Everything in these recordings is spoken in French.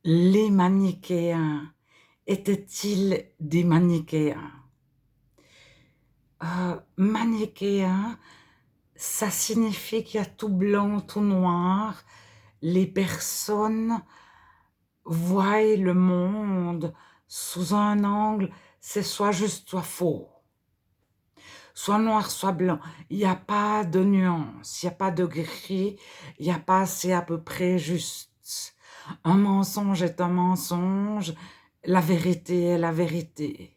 Les manichéens étaient-ils des manichéens? Manichéen, ça signifie qu'il y a tout blanc, tout noir. Les personnes voient le monde sous un angle, c'est soit juste, soit faux. Soit noir, soit blanc. Il n'y a pas de nuance, il n'y a pas de gris, il n'y a pas, c'est à peu près juste. Un mensonge est un mensonge, la vérité est la vérité.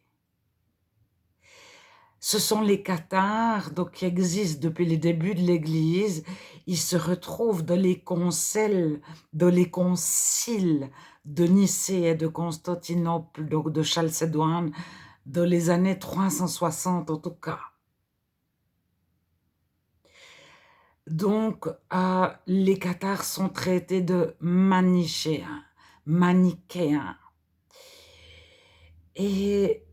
Ce sont les cathares donc, qui existent depuis les débuts de l'Église. Ils se retrouvent dans les concils de Nicée et de Constantinople, donc de Chalcédoine, dans les années 360 en tout cas. Donc, les cathares sont traités de manichéens. Et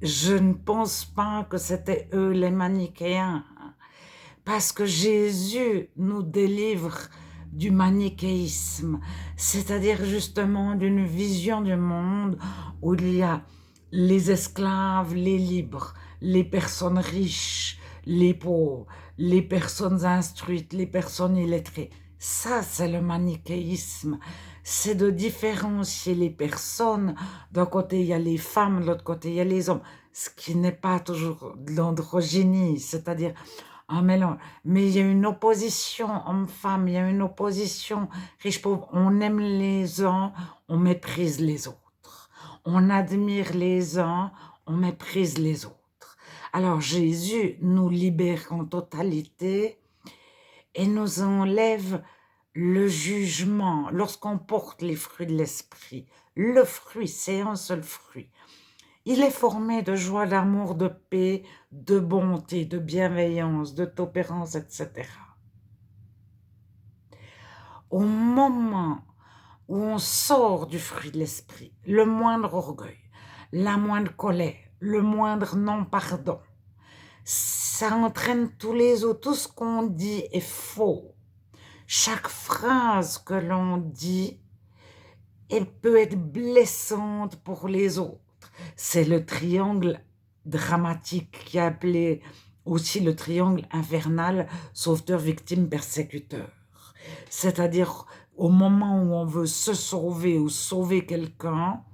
je ne pense pas que c'était eux les manichéens, parce que Jésus nous délivre du manichéisme, c'est-à-dire justement d'une vision du monde où il y a les esclaves, les libres, les personnes riches, les pauvres, les personnes instruites, les personnes illettrées. Ça, c'est le manichéisme. C'est de différencier les personnes. D'un côté, il y a les femmes, de l'autre côté, il y a les hommes. Ce qui n'est pas toujours de l'androgynie, c'est-à-dire un mélange. Mais il y a une opposition homme-femme, il y a une opposition riche-pauvre. On aime les uns, on méprise les autres. On admire les uns, on méprise les autres. Alors Jésus nous libère en totalité et nous enlève le jugement lorsqu'on porte les fruits de l'esprit. Le fruit, c'est un seul fruit. Il est formé de joie, d'amour, de paix, de bonté, de bienveillance, de tolérance, etc. Au moment où on sort du fruit de l'esprit, le moindre orgueil, la moindre colère, le moindre non-pardon, ça entraîne tous les autres. Tout ce qu'on dit est faux. Chaque phrase que l'on dit, elle peut être blessante pour les autres. C'est le triangle dramatique qui est appelé aussi le triangle infernal, sauveteur, victime, persécuteur. C'est-à-dire, au moment où on veut se sauver ou sauver quelqu'un,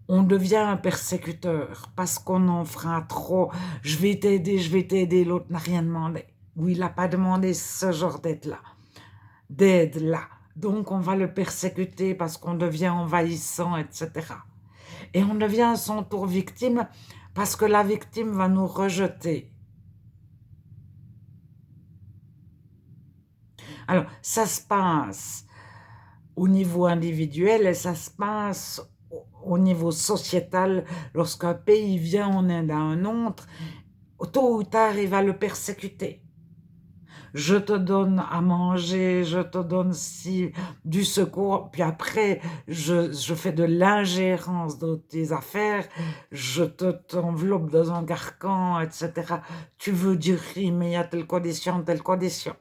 on devient un persécuteur parce qu'on en fera trop. Je vais t'aider, l'autre n'a rien demandé. Ou il n'a pas demandé ce genre d'aide-là. Donc, on va le persécuter parce qu'on devient envahissant, etc. Et on devient à son tour victime parce que la victime va nous rejeter. Alors, ça se passe au niveau individuel et ça se passe au niveau sociétal. Lorsqu'un pays vient en aide à un autre, tôt ou tard, il va le persécuter. Je te donne à manger, je te donne du secours, puis après, je fais de l'ingérence dans tes affaires, je t'enveloppe dans un carcan, etc. Tu veux du riz, mais il y a telle condition, telle condition.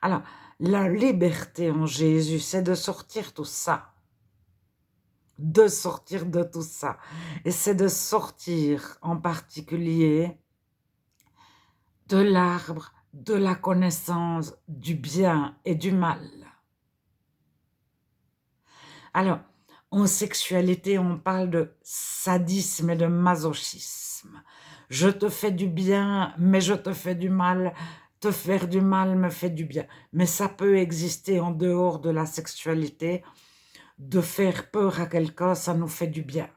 Alors, la liberté en Jésus, c'est de sortir tout ça, de sortir de tout ça. Et c'est de sortir en particulier de l'arbre de la connaissance du bien et du mal. Alors, en sexualité, on parle de sadisme et de masochisme. Je te fais du bien, mais je te fais du mal. Te faire du mal me fait du bien. Mais ça peut exister en dehors de la sexualité. De faire peur à quelqu'un, ça nous fait du bien.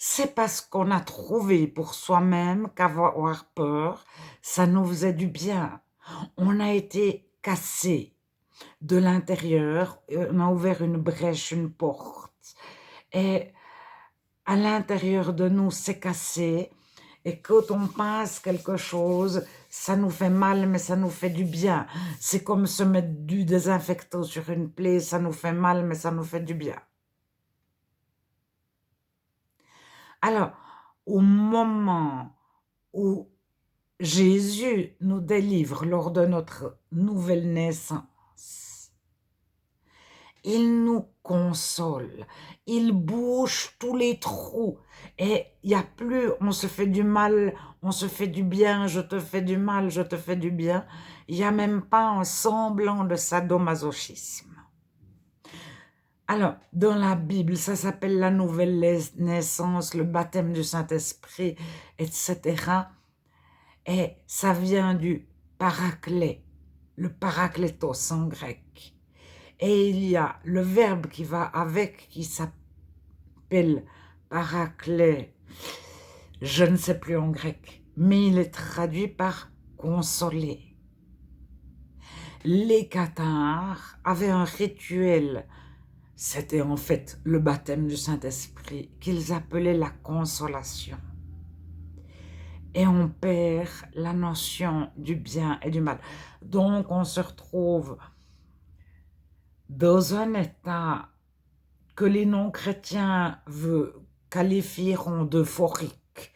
C'est parce qu'on a trouvé pour soi-même qu'avoir peur, ça nous faisait du bien. On a été cassé de l'intérieur, on a ouvert une brèche, une porte. Et à l'intérieur de nous, c'est cassé. Et quand on passe quelque chose, ça nous fait mal, mais ça nous fait du bien. C'est comme se mettre du désinfectant sur une plaie, ça nous fait mal, mais ça nous fait du bien. Alors, au moment où Jésus nous délivre lors de notre nouvelle naissance, il nous console, il bouche tous les trous et il n'y a plus on se fait du mal, on se fait du bien, je te fais du mal, je te fais du bien. Il n'y a même pas un semblant de sadomasochisme. Alors, dans la Bible, ça s'appelle la nouvelle naissance, le baptême du Saint-Esprit, etc. Et ça vient du paraclet, le parakletos en grec. Et il y a le verbe qui va avec, qui s'appelle paraclet, je ne sais plus en grec, mais il est traduit par consoler. Les cathares avaient un rituel, c'était en fait le baptême du Saint-Esprit, qu'ils appelaient la consolation. Et on perd la notion du bien et du mal. Donc on se retrouve dans un état que les non-chrétiens qualifieront d'euphorique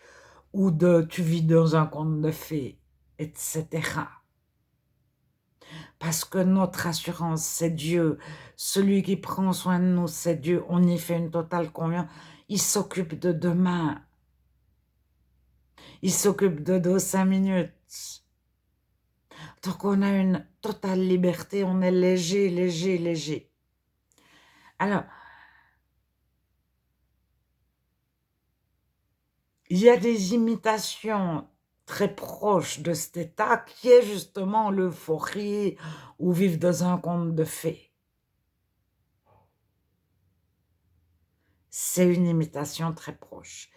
ou de tu vis dans un conte de fées, etc. Parce que notre assurance, c'est Dieu. Celui qui prend soin de nous, c'est Dieu. On y fait une totale confiance. Il s'occupe de demain. Il s'occupe de nos 5 minutes. Donc on a une totale liberté, on est léger, léger, léger. Alors, il y a des imitations très proches de cet état qui est justement l'euphorie ou vivre dans un conte de fées. C'est une imitation très proche.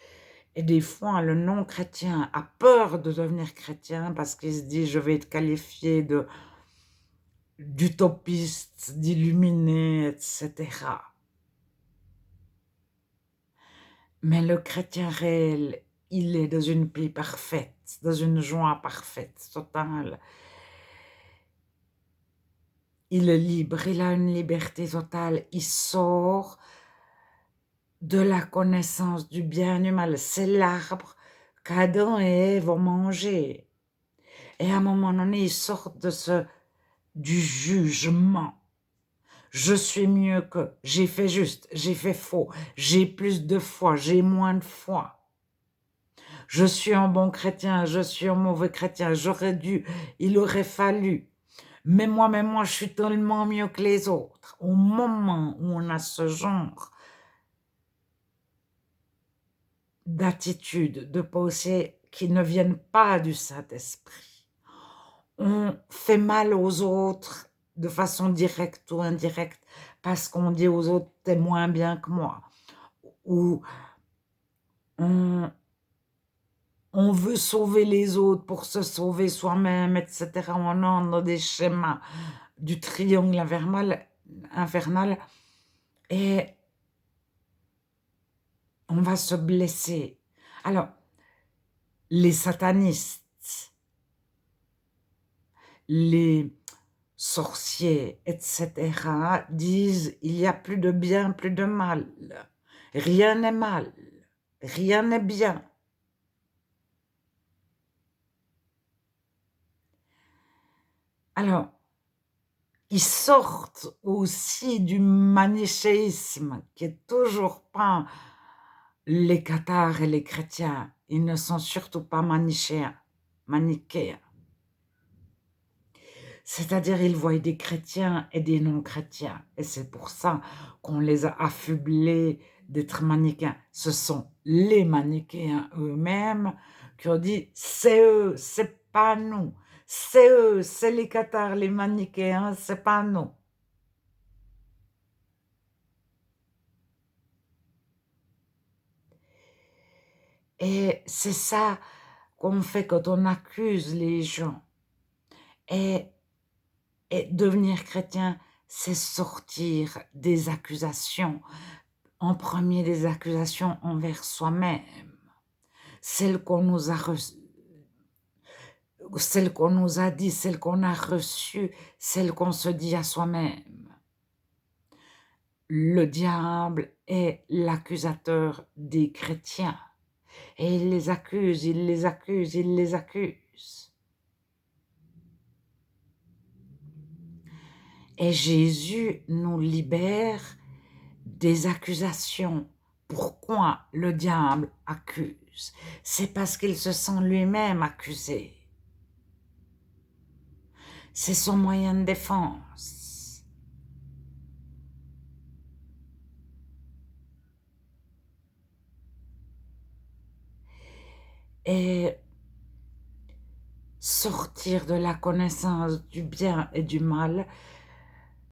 Et des fois, le non-chrétien a peur de devenir chrétien parce qu'il se dit je vais être qualifié d'utopiste, d'illuminé, etc. Mais le chrétien réel, il est dans une paix parfaite, dans une joie parfaite, totale. Il est libre, il a une liberté totale, il sort de la connaissance du bien et du mal. C'est l'arbre qu'Adam et Ève ont mangé. Et à un moment donné, ils sortent du jugement. Je suis mieux que, j'ai fait juste, j'ai fait faux, j'ai plus de foi, j'ai moins de foi. Je suis un bon chrétien, je suis un mauvais chrétien, j'aurais dû, il aurait fallu. Mais moi, je suis tellement mieux que les autres. Au moment où on a ce genre d'attitude, de pensée qui ne viennent pas du Saint-Esprit, on fait mal aux autres de façon directe ou indirecte parce qu'on dit aux autres « t'es moins bien que moi » ou on veut sauver les autres pour se sauver soi-même, etc. On entre dans des schémas du triangle infernal et on va se blesser. Alors, les satanistes, les sorciers, etc. disent il y a plus de bien, plus de mal. Rien n'est mal, rien n'est bien. Alors, ils sortent aussi du manichéisme, qui est toujours pas les cathares et les chrétiens. Ils ne sont surtout pas manichéens. C'est-à-dire, ils voient des chrétiens et des non-chrétiens. Et c'est pour ça qu'on les a affublés d'être manichéens. Ce sont les manichéens eux-mêmes qui ont dit, c'est eux, c'est pas nous. C'est eux, c'est les cathares, les manichéens, c'est pas nous. Et c'est ça qu'on fait quand on accuse les gens. Et devenir chrétien, c'est sortir des accusations. En premier, des accusations envers soi-même. Celles qu'on nous a celles qu'on nous a dit, celles qu'on a reçues, celles qu'on se dit à soi-même. Le diable est l'accusateur des chrétiens. Et il les accuse, il les accuse, il les accuse. Et Jésus nous libère des accusations. Pourquoi le diable accuse? C'est parce qu'il se sent lui-même accusé. C'est son moyen de défense. Et sortir de la connaissance du bien et du mal,